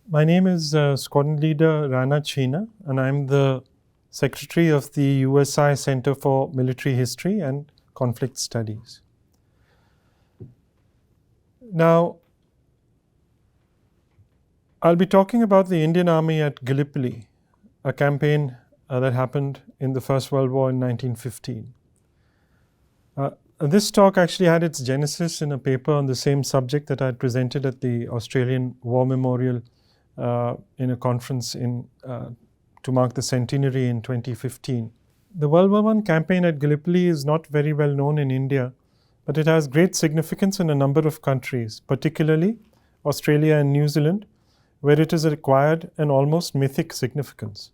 My name is Sqn Ldr Rana Chhina, and I'm the Secretary of the USI Center for Military History and Conflict Studies. Now, I'll be talking about the Indian Army at Gallipoli, a campaign that happened in the First World War in 1915. This talk actually had its genesis in a paper on the same subject that I had presented at the Australian War Memorial in a conference to mark the centenary in 2015. The World War I campaign at Gallipoli is not very well known in India, but it has great significance in a number of countries, particularly Australia and New Zealand, where it has acquired an almost mythic significance.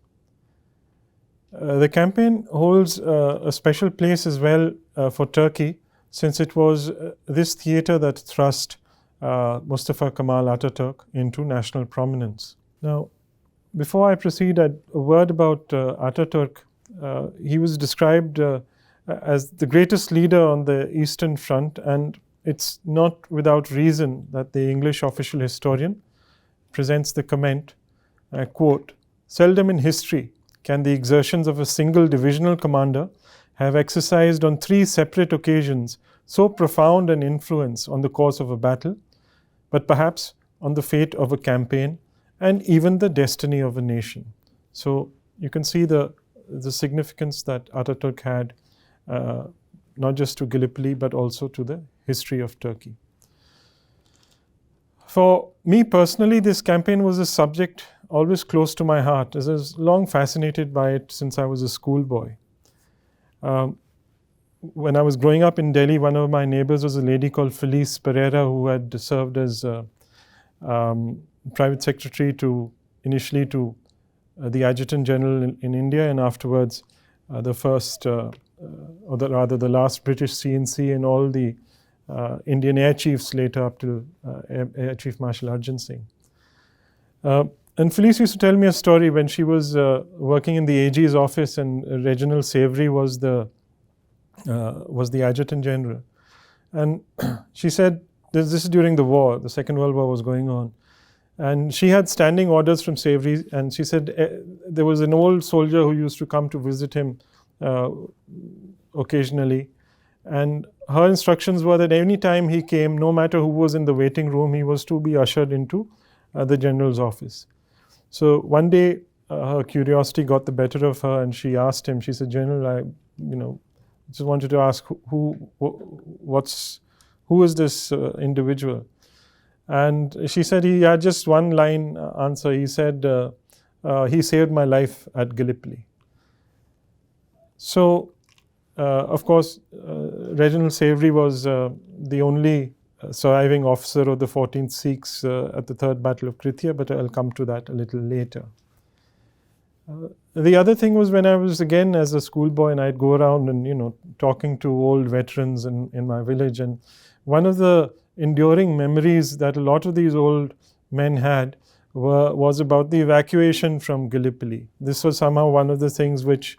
The campaign holds a special place as well for Turkey, since it was this theatre that thrust Mustafa Kemal Ataturk into national prominence. Now, before I proceed, a word about Ataturk. He was described as the greatest leader on the Eastern Front, and it's not without reason that the English official historian presents the comment, I quote, "Seldom in history can the exertions of a single divisional commander have exercised on 3 separate occasions so profound an influence on the course of a battle, but perhaps on the fate of a campaign and even the destiny of a nation." So you can see the significance that Ataturk had, not just to Gallipoli, but also to the history of Turkey. For me personally, this campaign was a subject always close to my heart, as I was long fascinated by it since I was a schoolboy. When I was growing up in Delhi, one of my neighbors was a lady called Felice Pereira, who had served as private secretary initially to the Adjutant General in India, and afterwards the last British CNC and all the Indian air chiefs later up to Air Chief Marshal Arjun Singh. And Felice used to tell me a story when she was working in the AG's office, and Reginald Savory was the Adjutant General. And she said, this is during the war, the Second World War was going on. And she had standing orders from Savory, and she said there was an old soldier who used to come to visit him occasionally. And her instructions were that any time he came, no matter who was in the waiting room, he was to be ushered into the general's office. So one day, her curiosity got the better of her, and she asked him. She said, "General, I just wanted to ask who is this individual?" And she said he had just one line answer. He said, "He saved my life at Gallipoli." So, of course, Reginald Savory was the only surviving officer of the 14th Sikhs at the Third Battle of Krithia, but I'll come to that a little later. The other thing was when I was again as a schoolboy, and I'd go around and talking to old veterans in my village, and one of the enduring memories that a lot of these old men had was about the evacuation from Gallipoli. This was somehow one of the things which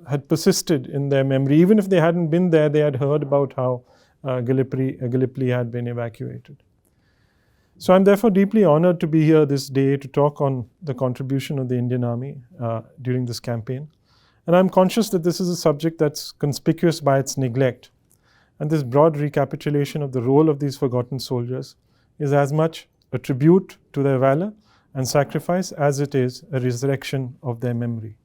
had persisted in their memory. Even if they hadn't been there, they had heard about how Gallipoli had been evacuated. So I'm therefore deeply honored to be here this day to talk on the contribution of the Indian Army during this campaign. And I'm conscious that this is a subject that's conspicuous by its neglect. And this broad recapitulation of the role of these forgotten soldiers is as much a tribute to their valor and sacrifice as it is a resurrection of their memory.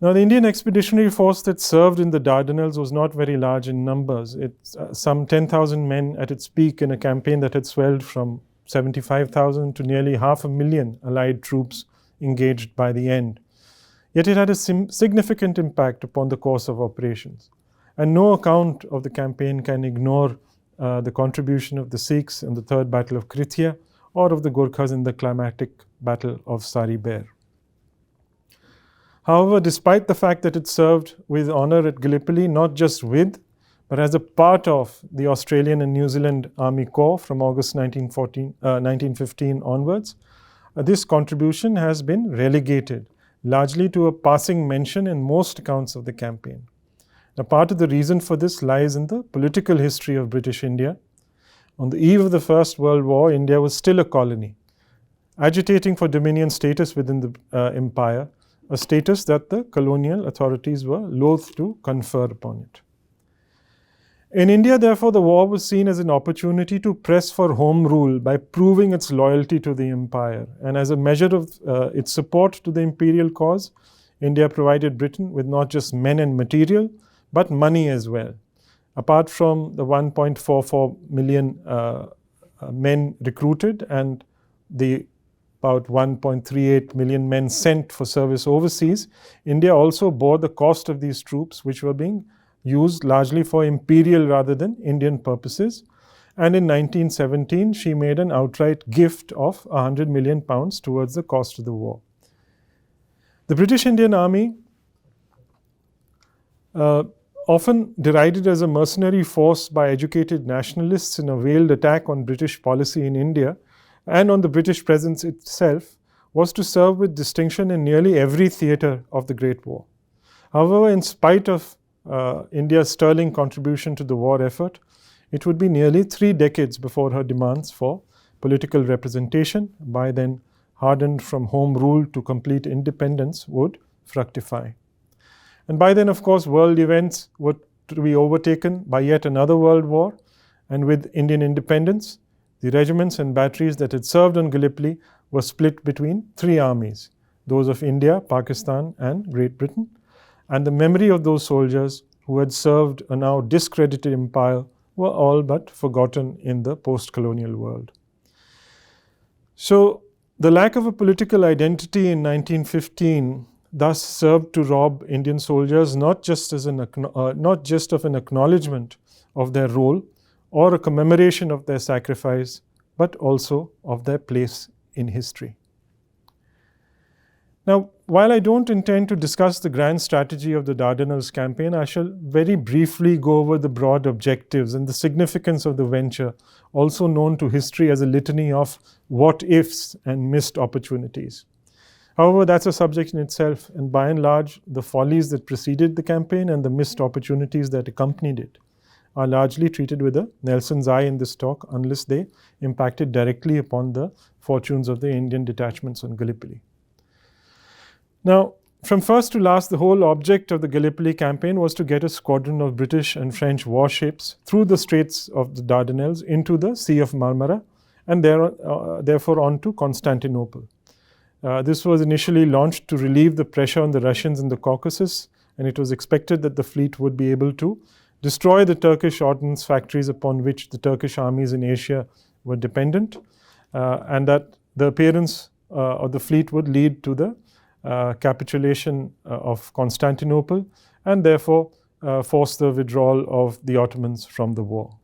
Now, the Indian expeditionary force that served in the Dardanelles was not very large in numbers. It's some 10,000 men at its peak in a campaign that had swelled from 75,000 to nearly 500,000 Allied troops engaged by the end. Yet it had a significant impact upon the course of operations. And no account of the campaign can ignore the contribution of the Sikhs in the Third Battle of Krithia or of the Gurkhas in the climatic Battle of Sari Bair. However, despite the fact that it served with honor at Gallipoli, not just with, but as a part of the Australian and New Zealand Army Corps from August 1915 onwards, this contribution has been relegated largely to a passing mention in most accounts of the campaign. Now, part of the reason for this lies in the political history of British India, On the eve of the First World War, India was still a colony, agitating for dominion status within the empire, a status that the colonial authorities were loath to confer upon it. In India, therefore, the war was seen as an opportunity to press for home rule by proving its loyalty to the empire. And as a measure of its support to the imperial cause, India provided Britain with not just men and material, but money as well. Apart from the 1.44 million men recruited and the about 1.38 million men sent for service overseas, India also bore the cost of these troops, which were being used largely for imperial rather than Indian purposes. And in 1917, she made an outright gift of £100 million towards the cost of the war. The British Indian Army, often derided as a mercenary force by educated nationalists in a veiled attack on British policy in India and on the British presence itself, was to serve with distinction in nearly every theatre of the Great War. However, in spite of India's sterling contribution to the war effort, it would be nearly 3 decades before her demands for political representation, by then hardened from home rule to complete independence, would fructify. And by then, of course, world events were to be overtaken by yet another world war, and with Indian independence, the regiments and batteries that had served on Gallipoli were split between 3 armies, those of India, Pakistan, and Great Britain. And the memory of those soldiers who had served a now discredited empire were all but forgotten in the post-colonial world. So the lack of a political identity in 1915 thus served to rob Indian soldiers not just of an acknowledgement of their role or a commemoration of their sacrifice, but also of their place in history. Now, while I don't intend to discuss the grand strategy of the Dardanelles campaign, I shall very briefly go over the broad objectives and the significance of the venture, also known to history as a litany of what-ifs and missed opportunities. However, that's a subject in itself, and by and large, the follies that preceded the campaign and the missed opportunities that accompanied it are largely treated with a Nelson's eye in this talk, unless they impacted directly upon the fortunes of the Indian detachments on Gallipoli. Now, from first to last, the whole object of the Gallipoli campaign was to get a squadron of British and French warships through the Straits of the Dardanelles into the Sea of Marmara, and therefore on to Constantinople. This was initially launched to relieve the pressure on the Russians in the Caucasus, and it was expected that the fleet would be able to destroy the Turkish ordnance factories upon which the Turkish armies in Asia were dependent, and that the appearance of the fleet would lead to the capitulation of Constantinople, and therefore force the withdrawal of the Ottomans from the war.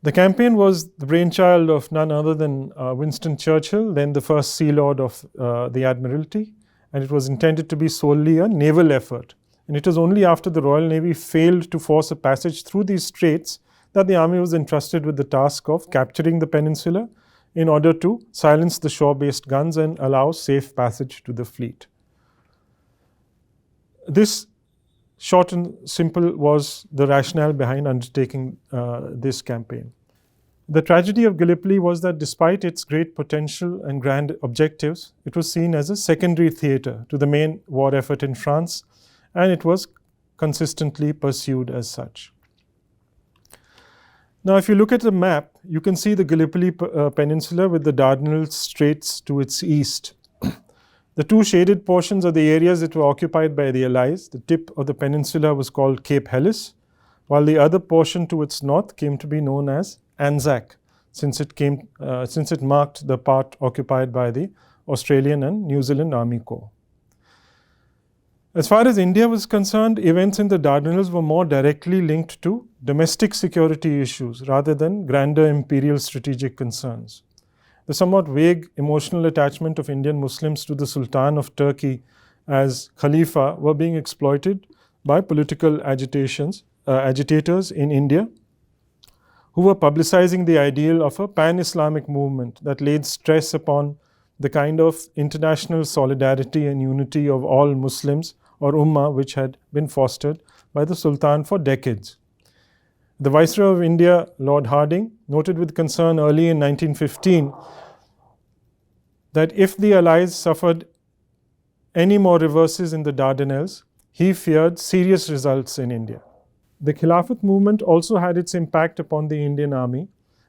The campaign was the brainchild of none other than Winston Churchill, then the first Sea Lord of the Admiralty, and it was intended to be solely a naval effort. And it was only after the Royal Navy failed to force a passage through these straits that the army was entrusted with the task of capturing the peninsula in order to silence the shore-based guns and allow safe passage to the fleet. This, short and simple, was the rationale behind undertaking this campaign. The tragedy of Gallipoli was that despite its great potential and grand objectives, it was seen as a secondary theatre to the main war effort in France, and it was consistently pursued as such. Now, if you look at the map, you can see the Gallipoli Peninsula with the Dardanelles Straits to its east. The 2 shaded portions are the areas that were occupied by the Allies. The tip of the peninsula was called Cape Helles, while the other portion to its north came to be known as Anzac, since it marked the part occupied by the Australian and New Zealand Army Corps. As far as India was concerned, events in the Dardanelles were more directly linked to domestic security issues rather than grander imperial strategic concerns. The somewhat vague emotional attachment of Indian Muslims to the Sultan of Turkey as Khalifa were being exploited by political agitators in India, who were publicizing the ideal of a pan-Islamic movement that laid stress upon the kind of international solidarity and unity of all Muslims or Ummah which had been fostered by the Sultan for decades. The Viceroy of India, Lord Hardinge, noted with concern early in 1915 that if the Allies suffered any more reverses in the Dardanelles, he feared serious results in India. The Khilafat movement also had its impact upon the Indian army,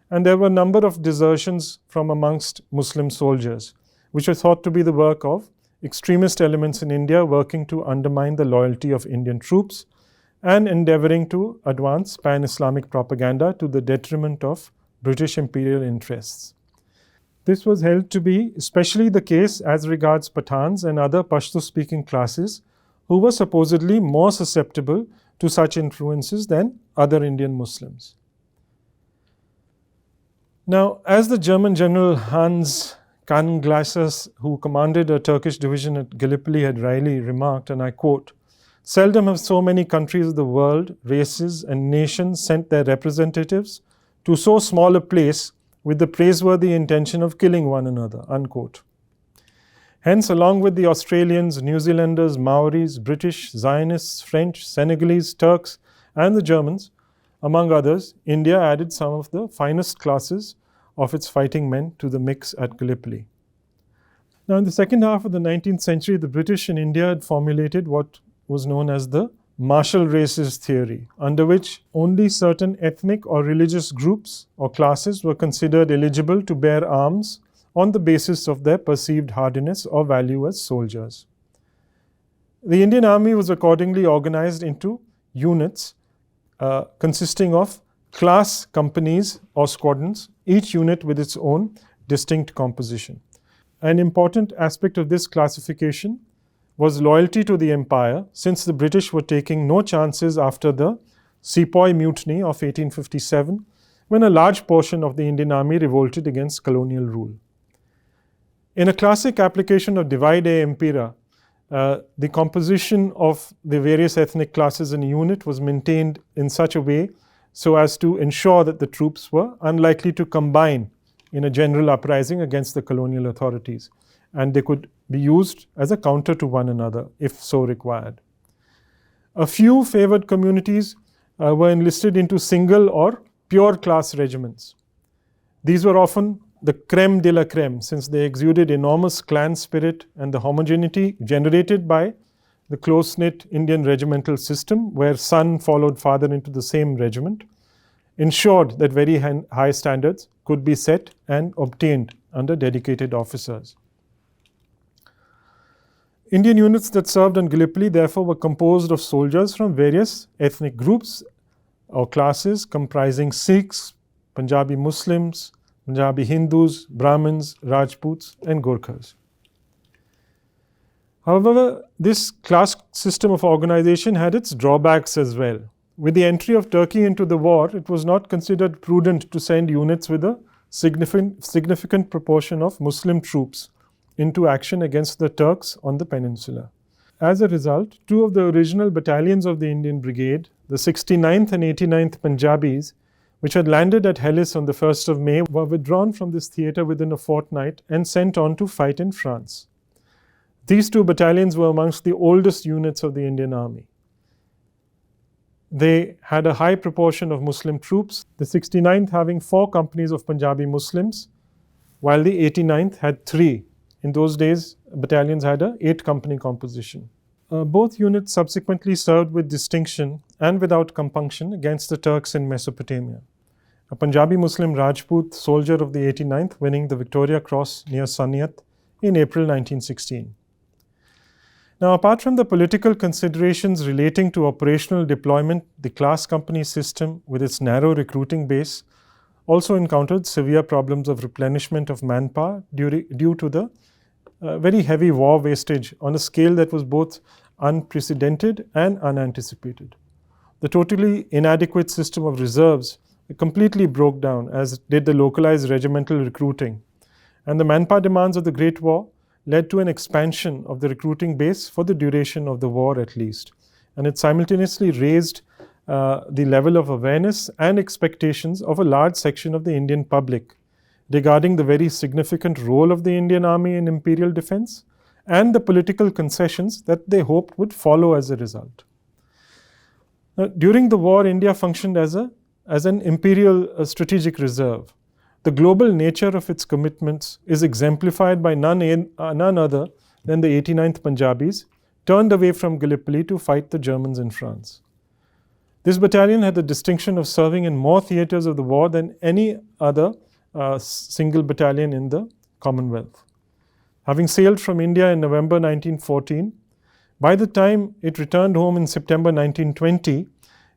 and there were a number of desertions from amongst Muslim soldiers, which were thought to be the work of extremist elements in India working to undermine the loyalty of Indian troops and endeavoring to advance pan-Islamic propaganda to the detriment of British imperial interests. This was held to be especially the case as regards Pathans and other Pashto-speaking classes who were supposedly more susceptible to such influences than other Indian Muslims. Now, as the German General Hans Kahnglaser, who commanded a Turkish division at Gallipoli, had wryly remarked, and I quote, "Seldom have so many countries of the world, races and nations sent their representatives to so small a place with the praiseworthy intention of killing one another," unquote. Hence, along with the Australians, New Zealanders, Maoris, British, Zionists, French, Senegalese, Turks, and the Germans, among others, India added some of the finest classes of its fighting men to the mix at Gallipoli. Now, in the second half of the 19th century, the British in India had formulated what was known as the martial races theory, under which only certain ethnic or religious groups or classes were considered eligible to bear arms on the basis of their perceived hardiness or value as soldiers. The Indian Army was accordingly organized into units consisting of class companies or squadrons, each unit with its own distinct composition. An important aspect of this classification was loyalty to the empire, since the British were taking no chances after the Sepoy Mutiny of 1857, when a large portion of the Indian Army revolted against colonial rule. In a classic application of divide et impera, the composition of the various ethnic classes in a unit was maintained in such a way so as to ensure that the troops were unlikely to combine in a general uprising against the colonial authorities, and they could be used as a counter to one another if so required. A few favored communities were enlisted into single or pure class regiments. These were often the crème de la crème, since they exuded enormous clan spirit, and the homogeneity generated by the close-knit Indian regimental system, where son followed father into the same regiment, ensured that very high standards could be set and obtained under dedicated officers. Indian units that served on Gallipoli therefore were composed of soldiers from various ethnic groups or classes comprising Sikhs, Punjabi Muslims, Punjabi Hindus, Brahmins, Rajputs, and Gorkhas. However, this class system of organization had its drawbacks as well. With the entry of Turkey into the war, it was not considered prudent to send units with a significant proportion of Muslim troops into action against the Turks on the Peninsula. As a result, two of the original battalions of the Indian Brigade, the 69th and 89th Punjabis, which had landed at Helles on the 1st of May, were withdrawn from this theatre within a fortnight and sent on to fight in France. These two battalions were amongst the oldest units of the Indian Army. They had a high proportion of Muslim troops, the 69th having 4 companies of Punjabi Muslims, while the 89th had 3. In those days, battalions had a 8-company composition. Both units subsequently served with distinction and without compunction against the Turks in Mesopotamia. A Punjabi Muslim Rajput soldier of the 89th winning the Victoria Cross near Saniat in April 1916. Now, apart from the political considerations relating to operational deployment, the class company system, with its narrow recruiting base, also encountered severe problems of replenishment of manpower due to the very heavy war wastage on a scale that was both unprecedented and unanticipated. The totally inadequate system of reserves completely broke down, as did the localized regimental recruiting. And the manpower demands of the Great War led to an expansion of the recruiting base for the duration of the war at least. And it simultaneously raised the level of awareness and expectations of a large section of the Indian public regarding the very significant role of the Indian Army in imperial defense and the political concessions that they hoped would follow as a result. Now, during the war, India functioned as a as an imperial strategic reserve. The global nature of its commitments is exemplified by none other than the 89th Punjabis, turned away from Gallipoli to fight the Germans in France. This battalion had the distinction of serving in more theatres of the war than any other single battalion in the Commonwealth. Having sailed from India in November 1914, by the time it returned home in September 1920,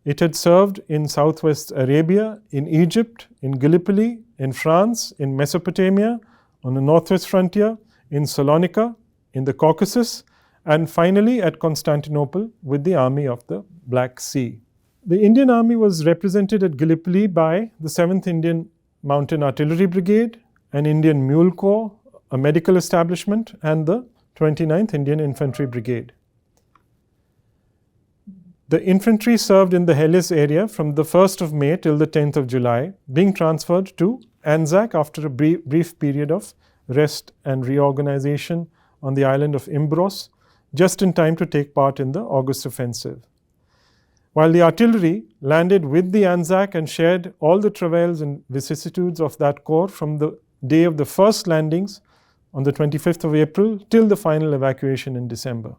it had served in Southwest Arabia, in Egypt, in Gallipoli, in France, in Mesopotamia, on the northwest frontier, in Salonika, in the Caucasus, and finally at Constantinople with the Army of the Black Sea. The Indian Army was represented at Gallipoli by the 7th Indian Mountain Artillery Brigade, an Indian Mule Corps, a medical establishment, and the 29th Indian Infantry Brigade. The infantry served in the Helles area from the 1st of May till the 10th of July, being transferred to Anzac after a brief period of rest and reorganization on the island of Imbros, just in time to take part in the August offensive. While the artillery landed with the Anzac and shared all the travails and vicissitudes of that corps from the day of the first landings on the 25th of April till the final evacuation in December.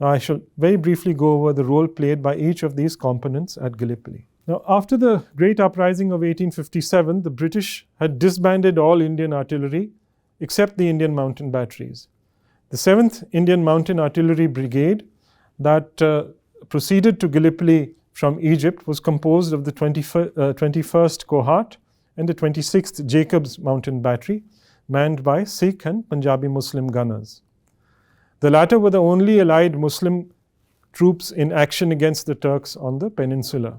Now, I shall very briefly go over the role played by each of these components at Gallipoli. Now, after the Great Uprising of 1857, the British had disbanded all Indian artillery except the Indian mountain batteries. The 7th Indian Mountain Artillery Brigade that proceeded to Gallipoli from Egypt was composed of the 21st Cohort and the 26th Jacobs Mountain Battery, manned by Sikh and Punjabi Muslim gunners. The latter were the only allied Muslim troops in action against the Turks on the Peninsula.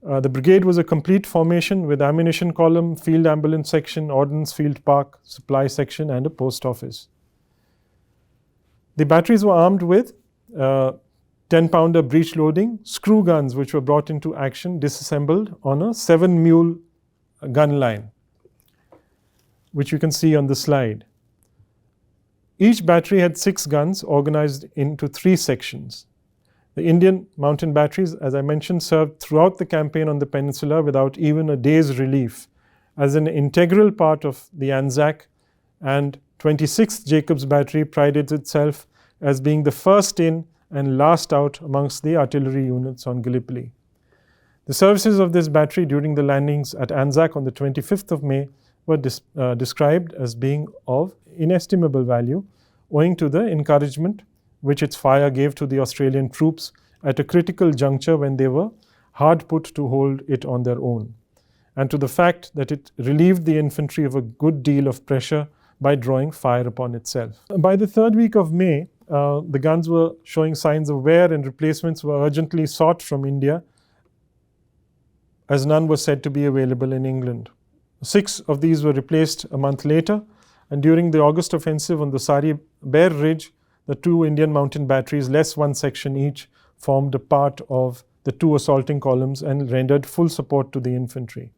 The brigade was a complete formation with ammunition column, field ambulance section, ordnance field park, supply section, and a post office. The batteries were armed with 10-pounder breech loading screw guns, which were brought into action disassembled on a 7-mule gun line, which you can see on the slide. Each battery had 6 guns organized into 3 sections. The Indian mountain batteries, as I mentioned, served throughout the campaign on the Peninsula without even a day's relief as an integral part of the Anzac, and 26th Jacobs Battery prided itself as being the first in and last out amongst the artillery units on Gallipoli. The services of this battery during the landings at Anzac on the 25th of May were described as being of inestimable value, owing to the encouragement which its fire gave to the Australian troops at a critical juncture when they were hard put to hold it on their own, and to the fact that it relieved the infantry of a good deal of pressure by drawing fire upon itself. By the 3rd week of May, the guns were showing signs of wear and replacements were urgently sought from India, as none were said to be available in England. 6 of these were replaced a month later, and during the August offensive on the Sari Bear Ridge, the 2 Indian mountain batteries, less 1 section each, formed a part of the 2 assaulting columns and rendered full support to the infantry.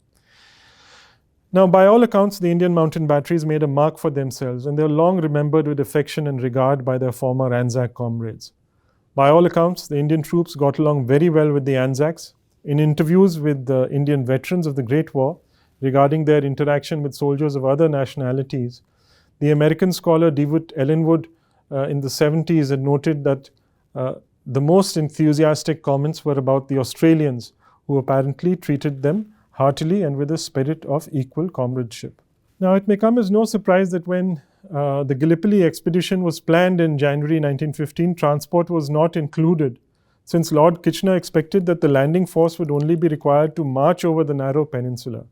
Now, by all accounts, the Indian mountain batteries made a mark for themselves, and they were long remembered with affection and regard by their former Anzac comrades. By all accounts, the Indian troops got along very well with the Anzacs. In interviews with the Indian veterans of the Great War regarding their interaction with soldiers of other nationalities, the American scholar Dewitt Ellenwood in the 70s had noted that the most enthusiastic comments were about the Australians, who apparently treated them heartily and with a spirit of equal comradeship. Now, it may come as no surprise that when the Gallipoli expedition was planned in January 1915, transport was not included, since Lord Kitchener expected that the landing force would only be required to march over the narrow peninsula.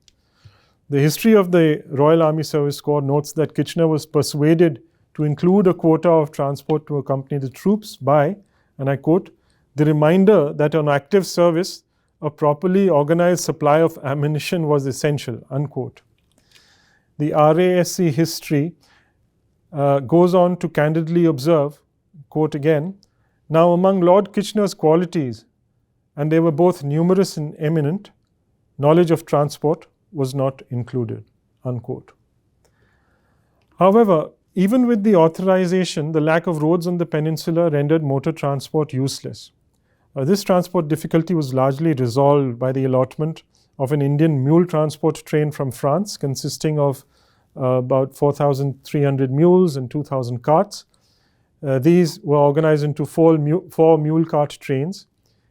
The history of the Royal Army Service Corps notes that Kitchener was persuaded to include a quota of transport to accompany the troops by, and I quote, "the reminder that on active service, a properly organized supply of ammunition was essential," unquote. The RASC history goes on to candidly observe, quote again, "Now among Lord Kitchener's qualities, and they were both numerous and eminent, knowledge of transport was not included," unquote. However, even with the authorization, the lack of roads on the peninsula rendered motor transport useless. This transport difficulty was largely resolved by the allotment of an Indian mule transport train from France consisting of about 4,300 mules and 2,000 carts. These were organized into four mule cart trains,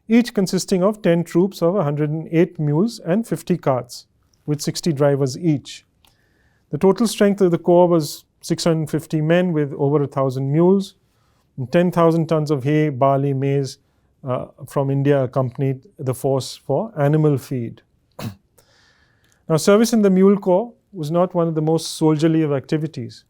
each consisting of 10 troops of 108 mules and 50 carts, with 60 drivers each. The total strength of the corps was 650 men with over 1,000 mules, and 10,000 tons of hay, barley, maize from India accompanied the force for animal feed. Now, service in the Mule Corps was not one of the most soldierly of activities,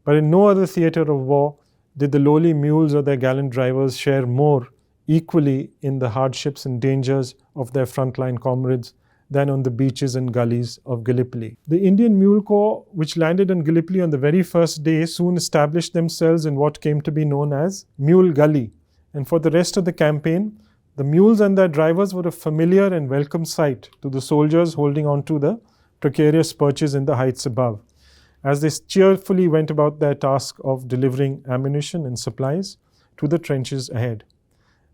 but in no other theatre of war did the lowly mules or their gallant drivers share more equally in the hardships and dangers of their frontline comrades than on the beaches and gullies of Gallipoli. The Indian Mule Corps, which landed in Gallipoli on the very first day, soon established themselves in what came to be known as Mule Gully, and for the rest of the campaign, the mules and their drivers were a familiar and welcome sight to the soldiers holding on to the precarious perches in the heights above, as they cheerfully went about their task of delivering ammunition and supplies to the trenches ahead.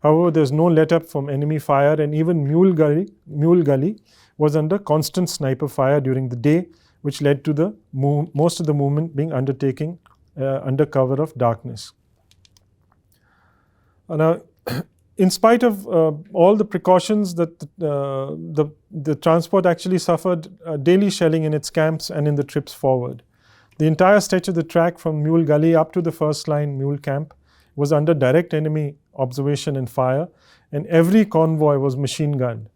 However, there was no let-up from enemy fire, and even Mule Gully was under constant sniper fire during the day, which led to the most of the movement being undertaken under cover of darkness. Now, in spite of all the precautions that the transport actually suffered daily shelling in its camps and in the trips forward. The entire stretch of the track from Mule Gully up to the first line Mule Camp was under direct enemy observation and fire, and every convoy was machine gunned.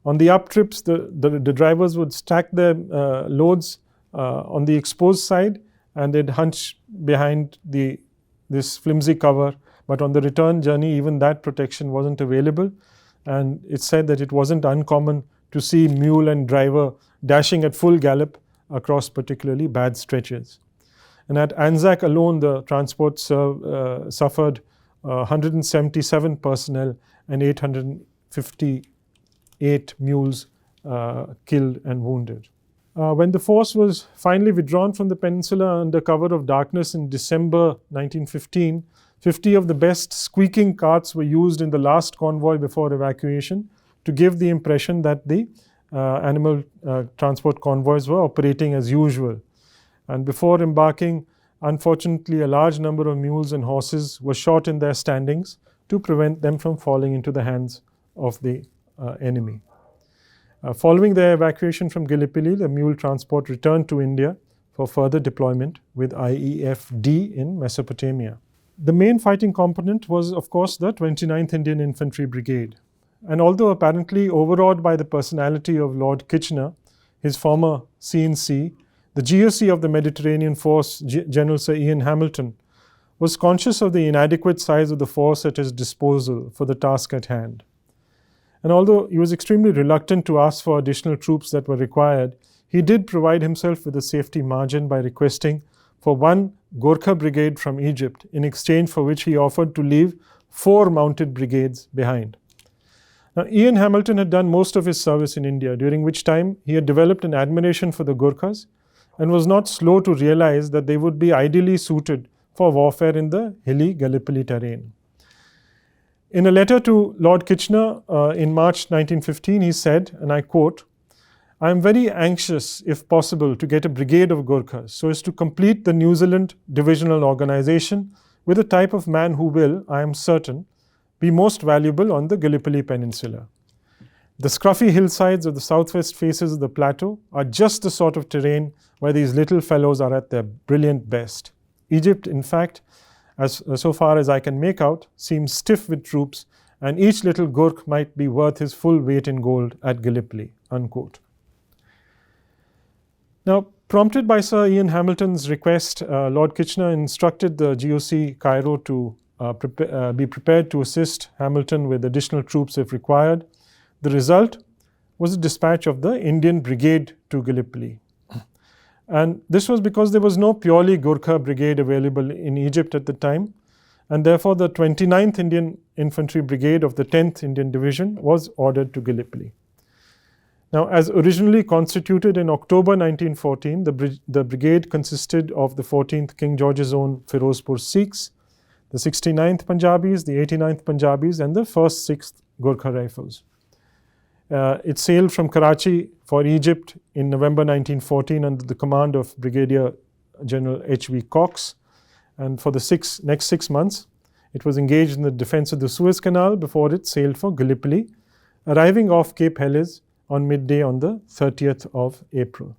On the up trips, the drivers would stack their loads on the exposed side, and they'd hunch behind this flimsy cover. But on the return journey, even that protection wasn't available, and it's said that it wasn't uncommon to see mule and driver dashing at full gallop across particularly bad stretches. And at Anzac alone, the transport suffered 177 personnel and 858 mules killed and wounded. When the force was finally withdrawn from the peninsula under cover of darkness in December 1915, 50 of the best squeaking carts were used in the last convoy before evacuation to give the impression that the animal transport convoys were operating as usual. And before embarking, unfortunately, a large number of mules and horses were shot in their standings to prevent them from falling into the hands of the enemy. Following their evacuation from Gallipoli, the mule transport returned to India for further deployment with IEF-D in Mesopotamia. The main fighting component was, of course, the 29th Indian Infantry Brigade. And although apparently overawed by the personality of Lord Kitchener, his former CNC, the GOC of the Mediterranean Force, General Sir Ian Hamilton, was conscious of the inadequate size of the force at his disposal for the task at hand. And although he was extremely reluctant to ask for additional troops that were required, he did provide himself with a safety margin by requesting for one Gorkha brigade from Egypt, in exchange for which he offered to leave 4 mounted brigades behind. Now, Ian Hamilton had done most of his service in India, during which time he had developed an admiration for the Gorkhas and was not slow to realize that they would be ideally suited for warfare in the hilly Gallipoli terrain. In a letter to Lord Kitchener in March 1915, he said, and I quote, "I am very anxious, if possible, to get a brigade of Gorkhas so as to complete the New Zealand divisional organization with a type of man who will, I am certain, be most valuable on the Gallipoli Peninsula. The scruffy hillsides of the southwest faces of the plateau are just the sort of terrain where these little fellows are at their brilliant best. Egypt, in fact, so far as I can make out, seems stiff with troops, and each little Gork might be worth his full weight in gold at Gallipoli," unquote. Now, prompted by Sir Ian Hamilton's request, Lord Kitchener instructed the GOC Cairo to be prepared to assist Hamilton with additional troops if required. The result was the dispatch of the Indian Brigade to Gallipoli. And this was because there was no purely Gorkha brigade available in Egypt at the time, and therefore the 29th Indian Infantry Brigade of the 10th Indian Division was ordered to Gallipoli. Now, as originally constituted in October 1914, the brigade consisted of the 14th King George's Own Firozpur Sikhs, the 69th Punjabis, the 89th Punjabis, and the 1st, 6th Gorkha Rifles. It sailed from Karachi for Egypt in November 1914 under the command of Brigadier General H.V. Cox. And for the next 6 months, it was engaged in the defense of the Suez Canal before it sailed for Gallipoli, arriving off Cape Helles on midday on the 30th of April.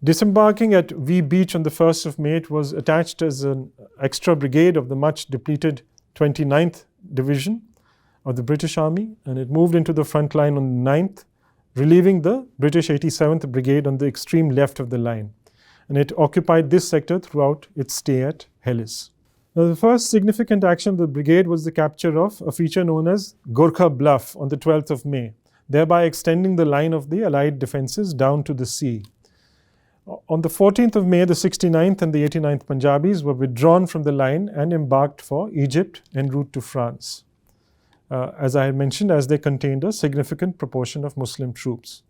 Disembarking at V Beach on the 1st of May, it was attached as an extra brigade of the much depleted 29th Division of the British Army, and it moved into the front line on the 9th, relieving the British 87th Brigade on the extreme left of the line. And it occupied this sector throughout its stay at Helles. Now, the first significant action of the brigade was the capture of a feature known as Gorkha Bluff on the 12th of May, thereby extending the line of the Allied defences down to the sea. On the 14th of May, the 69th and the 89th Punjabis were withdrawn from the line and embarked for Egypt en route to France, as I had mentioned, as they contained a significant proportion of Muslim troops.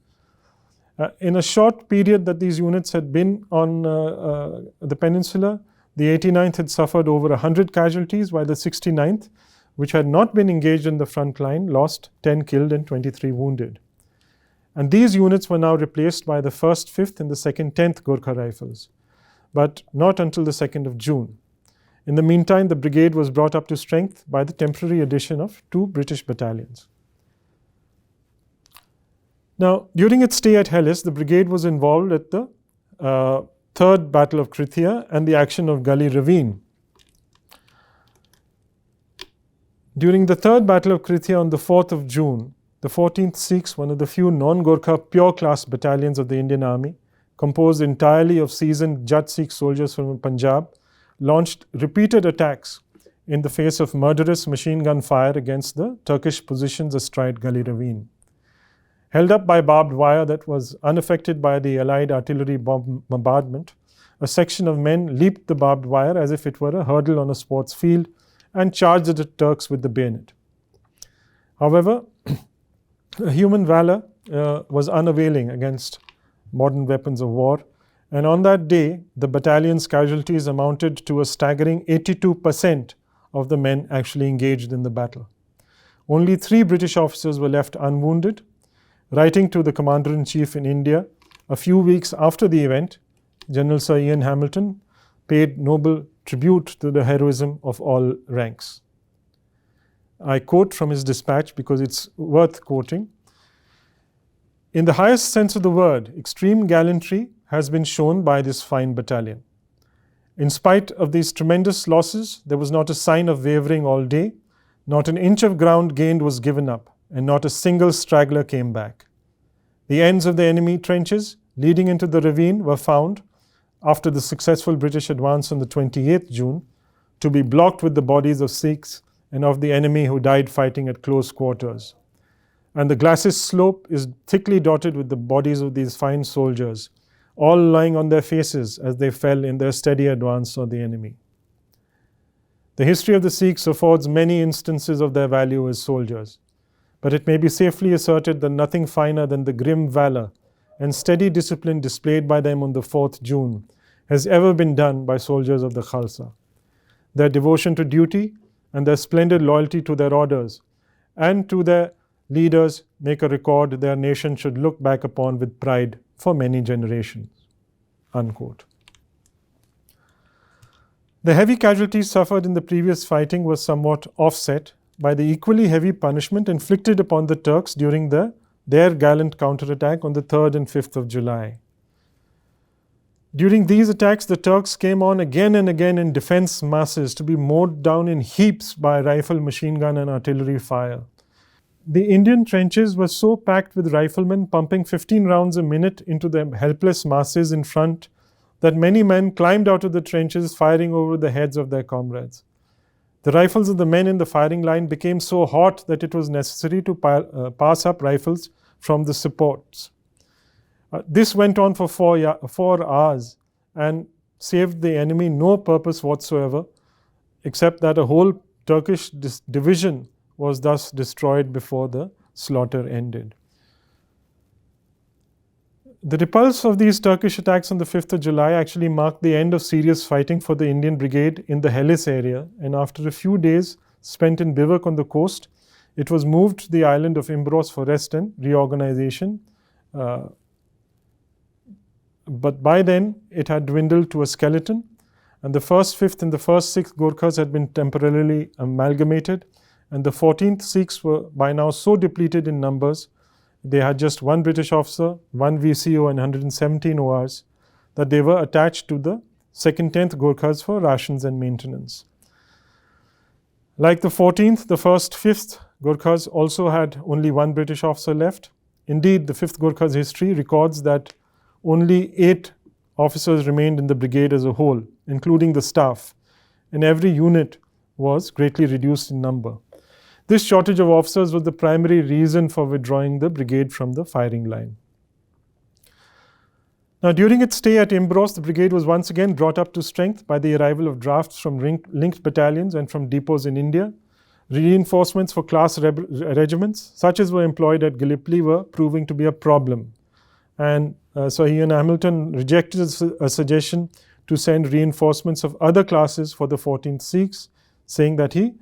In a short period that these units had been on the Peninsula, the 89th had suffered over 100 casualties, while the 69th, which had not been engaged in the front line, lost 10 killed and 23 wounded. And these units were now replaced by the 1st, 5th and the 2nd, 10th Gorkha Rifles, but not until the 2nd of June. In the meantime, the brigade was brought up to strength by the temporary addition of 2 British battalions. Now, during its stay at Helles, the brigade was involved at the Third Battle of Krithia and the action of Gully Ravine. During the Third Battle of Krithia on the 4th of June, the 14th Sikhs, one of the few non-Gorkha pure-class battalions of the Indian Army, composed entirely of seasoned Jat Sikh soldiers from Punjab, launched repeated attacks in the face of murderous machine gun fire against the Turkish positions astride Gully Ravine. Held up by barbed wire that was unaffected by the Allied artillery bombardment, a section of men leaped the barbed wire as if it were a hurdle on a sports field and charged at the Turks with the bayonet. However, human valor was unavailing against modern weapons of war, and on that day, the battalion's casualties amounted to a staggering 82% of the men actually engaged in the battle. Only 3 British officers were left unwounded. Writing to the Commander-in-Chief in India a few weeks after the event, General Sir Ian Hamilton paid noble tribute to the heroism of all ranks. I quote from his dispatch because it's worth quoting. In the highest sense of the word, extreme gallantry has been shown by this fine battalion. In spite of these tremendous losses, there was not a sign of wavering all day, not an inch of ground gained was given up, and not a single straggler came back. The ends of the enemy trenches leading into the ravine were found, after the successful British advance on the 28th June, to be blocked with the bodies of Sikhs and of the enemy who died fighting at close quarters. And the glacis slope is thickly dotted with the bodies of these fine soldiers, all lying on their faces as they fell in their steady advance on the enemy. The history of the Sikhs affords many instances of their value as soldiers, but it may be safely asserted that nothing finer than the grim valor and steady discipline displayed by them on the 4th June has ever been done by soldiers of the Khalsa. Their devotion to duty and their splendid loyalty to their orders and to their leaders make a record their nation should look back upon with pride for many generations." Unquote. The heavy casualties suffered in the previous fighting were somewhat offset by the equally heavy punishment inflicted upon the Turks during their gallant counterattack on the 3rd and 5th of July. During these attacks, the Turks came on again and again in defense masses to be mowed down in heaps by rifle, machine gun and artillery fire. The Indian trenches were so packed with riflemen pumping 15 rounds a minute into the helpless masses in front that many men climbed out of the trenches firing over the heads of their comrades. The rifles of the men in the firing line became so hot that it was necessary to pass up rifles from the supports. This went on for 4 hours and saved the enemy no purpose whatsoever, except that a whole Turkish division was thus destroyed before the slaughter ended. The repulse of these Turkish attacks on the 5th of July actually marked the end of serious fighting for the Indian Brigade in the Helles area, and after a few days spent in bivouac on the coast, It was moved to the island of Imbros for rest and reorganization. But by then, it had dwindled to a skeleton, and the 1st, 5th, and the 1st, 6th Gurkhas had been temporarily amalgamated, and the 14th Sikhs were by now so depleted in numbers, they had just 1 British officer, 1 VCO, and 117 ORs, that they were attached to the 2nd, 10th Gurkhas for rations and maintenance. Like the 14th, the 1st, 5th Gurkhas also had only 1 British officer left. Indeed, the 5th Gurkha's history records that only 8 officers remained in the brigade as a whole, including the staff, and every unit was greatly reduced in number. This shortage of officers was the primary reason for withdrawing the brigade from the firing line. Now, during its stay at Imbros, the brigade was once again brought up to strength by the arrival of drafts from linked battalions and from depots in India. Reinforcements for class regiments, such as were employed at Gallipoli, were proving to be a problem. And Sir Ian Hamilton rejected a suggestion to send reinforcements of other classes for the 14th Sikhs, saying that he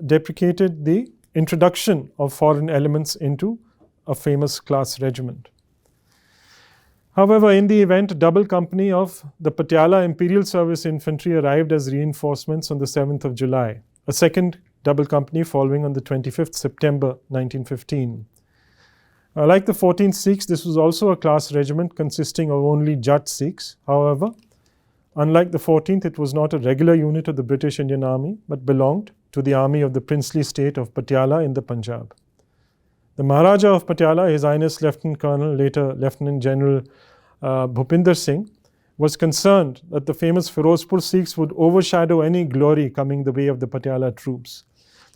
deprecated the introduction of foreign elements into a famous class regiment. However, in the event, a double company of the Patiala Imperial Service Infantry arrived as reinforcements on the 7th of July, a second double company following on the 25th September 1915. Like the 14th Sikhs, this was also a class regiment consisting of only Jat Sikhs. However, unlike the 14th, it was not a regular unit of the British Indian Army, but belonged to the army of the princely state of Patiala in the Punjab. The Maharaja of Patiala, His Highness Lieutenant Colonel, later Lieutenant General Bhupinder Singh, was concerned that the famous Firozpur Sikhs would overshadow any glory coming the way of the Patiala troops.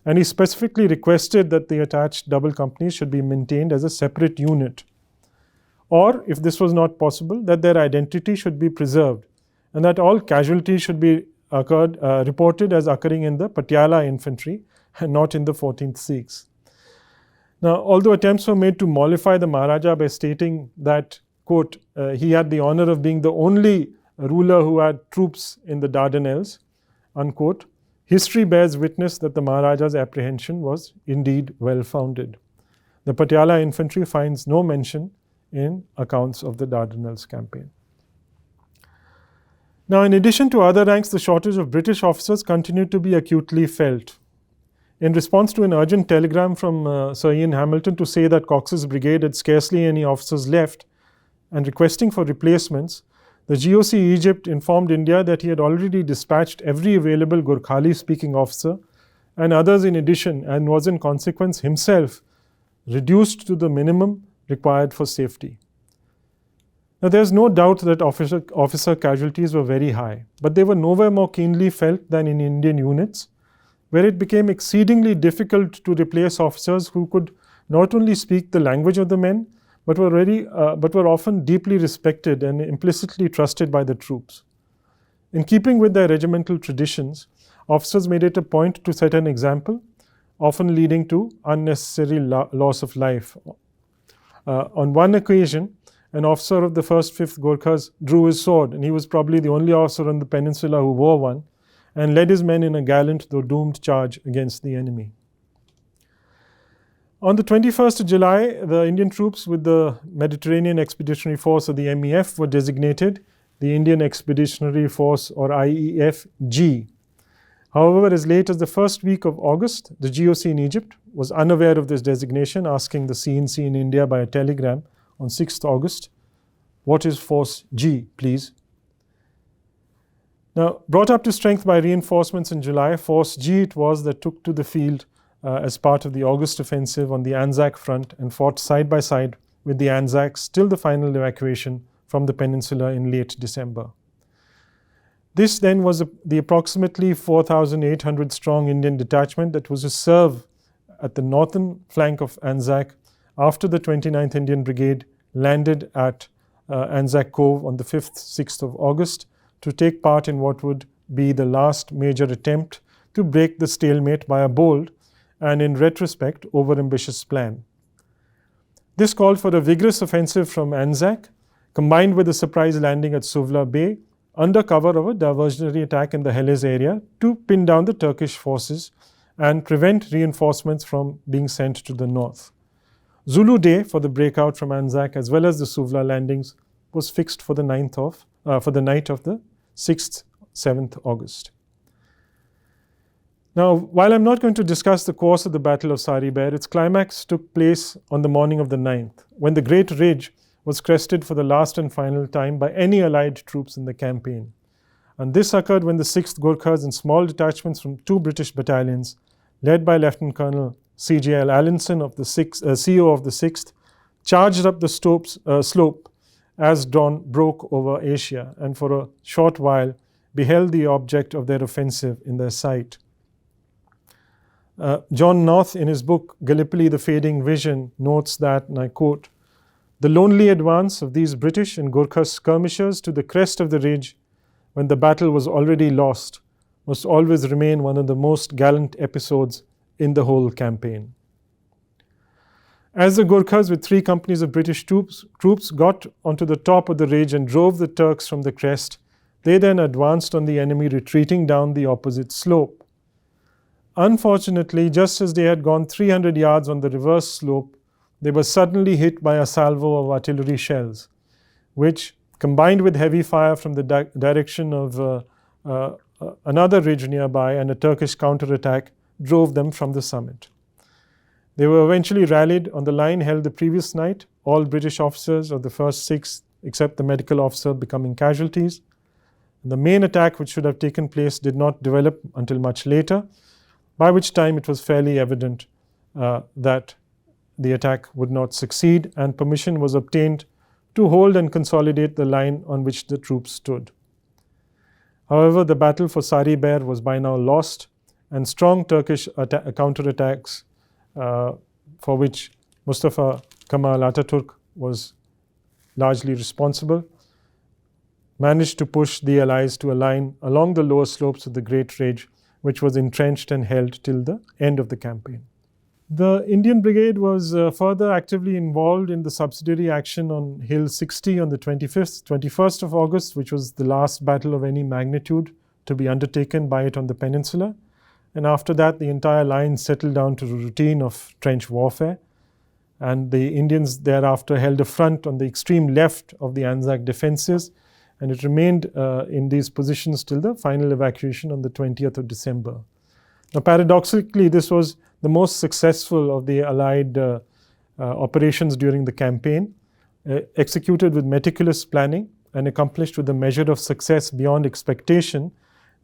And he specifically requested that the attached double companies should be maintained as a separate unit. Or, if this was not possible, that their identity should be preserved and that all casualties should be reported as occurring in the Patiala infantry and not in the 14th Sikhs. Now, although attempts were made to mollify the Maharaja by stating that, quote, he had the honor of being the only ruler who had troops in the Dardanelles, unquote, history bears witness that the Maharaja's apprehension was indeed well-founded. The Patiala infantry finds no mention in accounts of the Dardanelles campaign. Now, in addition to other ranks, the shortage of British officers continued to be acutely felt. In response to an urgent telegram from Sir Ian Hamilton to say that Cox's brigade had scarcely any officers left and requesting for replacements, the GOC Egypt informed India that he had already dispatched every available Gurkhali-speaking officer and others in addition, and was in consequence himself reduced to the minimum required for safety. Now, there is no doubt that officer casualties were very high, but they were nowhere more keenly felt than in Indian units, where it became exceedingly difficult to replace officers who could not only speak the language of the men, but were often deeply respected and implicitly trusted by the troops. In keeping with their regimental traditions, officers made it a point to set an example, often leading to unnecessary loss of life. On one occasion, an officer of the 1st, 5th Gurkhas drew his sword, and he was probably the only officer on the Peninsula who wore one, and led his men in a gallant though doomed charge against the enemy. On the 21st of July, the Indian troops with the Mediterranean Expeditionary Force, or the MEF, were designated the Indian Expeditionary Force, or IEF-G. However, as late as the first week of August, the GOC in Egypt was unaware of this designation, asking the CNC in India by a telegram on 6th August, "What is Force G, please?" Now, brought up to strength by reinforcements in July, Force G it was that took to the field as part of the August offensive on the Anzac front and fought side by side with the Anzacs till the final evacuation from the Peninsula in late December. This then was the approximately 4,800 strong Indian detachment that was to serve at the northern flank of Anzac after the 29th Indian Brigade landed at Anzac Cove on the 5th, 6th of August to take part in what would be the last major attempt to break the stalemate by a bold and, in retrospect, overambitious plan. This called for a vigorous offensive from Anzac, combined with a surprise landing at Suvla Bay, under cover of a diversionary attack in the Helles area to pin down the Turkish forces and prevent reinforcements from being sent to the north. Zulu Day for the breakout from Anzac as well as the Suvla landings was fixed for the night of the 6th, 7th August. Now, while I'm not going to discuss the course of the Battle of Sari Bair, its climax took place on the morning of the 9th, when the Great Ridge was crested for the last and final time by any Allied troops in the campaign. And this occurred when the 6th Gurkhas and small detachments from 2 British battalions, led by Lieutenant Colonel C.J.L. Allinson, CO of the 6th, charged up the slope as dawn broke over Asia, and for a short while beheld the object of their offensive in their sight. John North, in his book Gallipoli, The Fading Vision, notes that, and I quote, "The lonely advance of these British and Gurkha skirmishers to the crest of the ridge when the battle was already lost must always remain one of the most gallant episodes in the whole campaign." As the Gurkhas with 3 companies of British troops got onto the top of the ridge and drove the Turks from the crest, they then advanced on the enemy retreating down the opposite slope. Unfortunately, just as they had gone 300 yards on the reverse slope, they were suddenly hit by a salvo of artillery shells, which, combined with heavy fire from the direction of another ridge nearby and a Turkish counterattack, drove them from the summit. They were eventually rallied on the line held the previous night, all British officers of the first 6, except the medical officer, becoming casualties. The main attack, which should have taken place, did not develop until much later, by which time it was fairly evident that the attack would not succeed, and permission was obtained to hold and consolidate the line on which the troops stood. However, the battle for Sari Bair was by now lost, and strong Turkish counterattacks, for which Mustafa Kemal Ataturk was largely responsible, managed to push the Allies to a line along the lower slopes of the Great Ridge, which was entrenched and held till the end of the campaign. The Indian Brigade was further actively involved in the subsidiary action on Hill 60 on the 21st of August, which was the last battle of any magnitude to be undertaken by it on the Peninsula. And after that, the entire line settled down to a routine of trench warfare. And the Indians thereafter held a front on the extreme left of the Anzac defenses, and it remained in these positions till the final evacuation on the 20th of December. Now, paradoxically, this was the most successful of the Allied operations during the campaign, executed with meticulous planning and accomplished with a measure of success beyond expectation.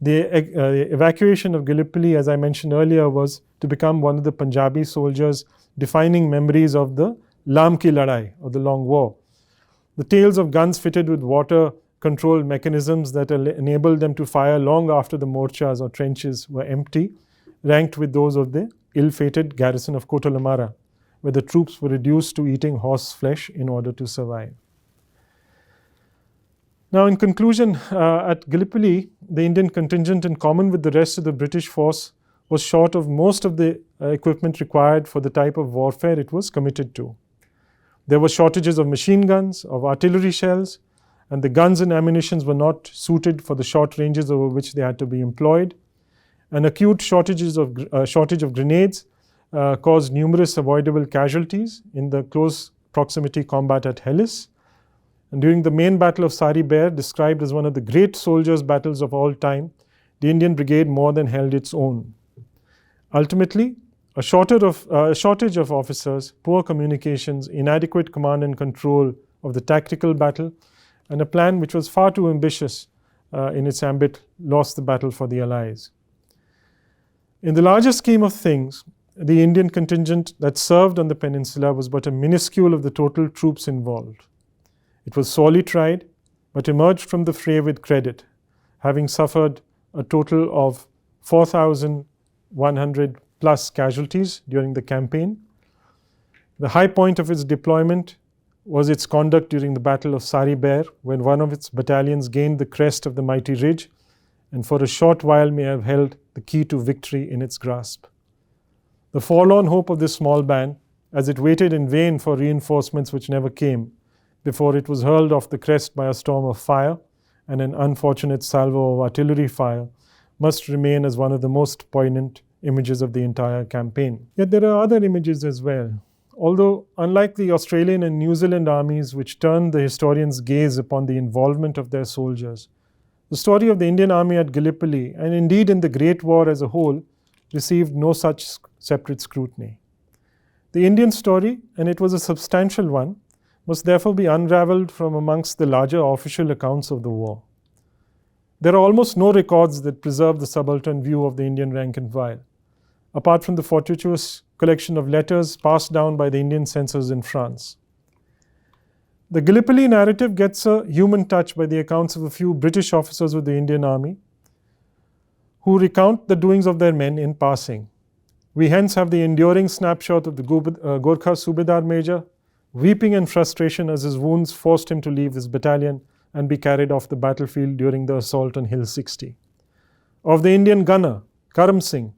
The evacuation of Gallipoli, as I mentioned earlier, was to become one of the Punjabi soldiers' defining memories of the Lam Ki Ladai, or the Long War. The tales of guns fitted with water-controlled mechanisms that enabled them to fire long after the morchas or trenches were empty, ranked with those of the ill-fated garrison of Kotalamara, where the troops were reduced to eating horse flesh in order to survive. Now, in conclusion, at Gallipoli, the Indian contingent, in common with the rest of the British force, was short of most of the equipment required for the type of warfare it was committed to. There were shortages of machine guns, of artillery shells, and the guns and ammunitions were not suited for the short ranges over which they had to be employed. An acute shortage of grenades caused numerous avoidable casualties in the close proximity combat at Helles. And during the main battle of Sari Bair, described as one of the great soldiers' battles of all time, the Indian Brigade more than held its own. Ultimately, a shortage of officers, poor communications, inadequate command and control of the tactical battle, and a plan which was far too ambitious in its ambit lost the battle for the Allies. In the larger scheme of things, the Indian contingent that served on the Peninsula was but a minuscule of the total troops involved. It was sorely tried, but emerged from the fray with credit, having suffered a total of 4,100 plus casualties during the campaign. The high point of its deployment was its conduct during the Battle of Sari Bair, when one of its battalions gained the crest of the mighty ridge, and for a short while may have held the key to victory in its grasp. The forlorn hope of this small band, as it waited in vain for reinforcements which never came, before it was hurled off the crest by a storm of fire and an unfortunate salvo of artillery fire, must remain as one of the most poignant images of the entire campaign. Yet there are other images as well. Although, unlike the Australian and New Zealand armies, which turned the historian's gaze upon the involvement of their soldiers, the story of the Indian army at Gallipoli, and indeed in the Great War as a whole, received no such separate scrutiny. The Indian story, and it was a substantial one, must therefore be unravelled from amongst the larger official accounts of the war. There are almost no records that preserve the subaltern view of the Indian rank and file, apart from the fortuitous collection of letters passed down by the Indian censors in France. The Gallipoli narrative gets a human touch by the accounts of a few British officers of the Indian army who recount the doings of their men in passing. We hence have the enduring snapshot of the Gorkha Subedar Major weeping in frustration as his wounds forced him to leave his battalion and be carried off the battlefield during the assault on Hill 60. Of the Indian gunner, Karam Singh,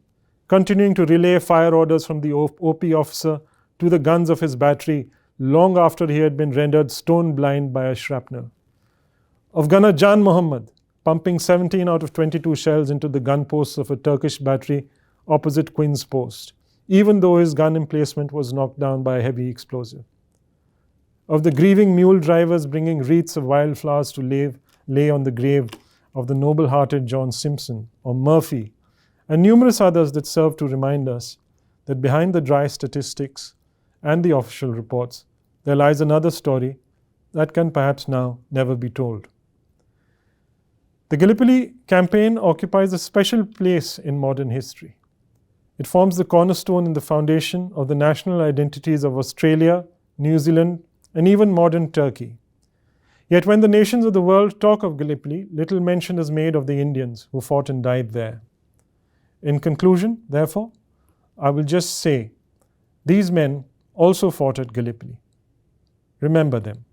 continuing to relay fire orders from the OP officer to the guns of his battery long after he had been rendered stone blind by a shrapnel. Of gunner Jan Muhammad, pumping 17 out of 22 shells into the gun posts of a Turkish battery opposite Quinn's Post, even though his gun emplacement was knocked down by a heavy explosive. Of the grieving mule drivers bringing wreaths of wildflowers to lay on the grave of the noble-hearted John Simpson or Murphy, and numerous others that serve to remind us that behind the dry statistics and the official reports, there lies another story that can perhaps now never be told. The Gallipoli campaign occupies a special place in modern history. It forms the cornerstone and the foundation of the national identities of Australia, New Zealand, and even modern Turkey. Yet when the nations of the world talk of Gallipoli, little mention is made of the Indians who fought and died there. In conclusion, therefore, I will just say, these men also fought at Gallipoli. Remember them.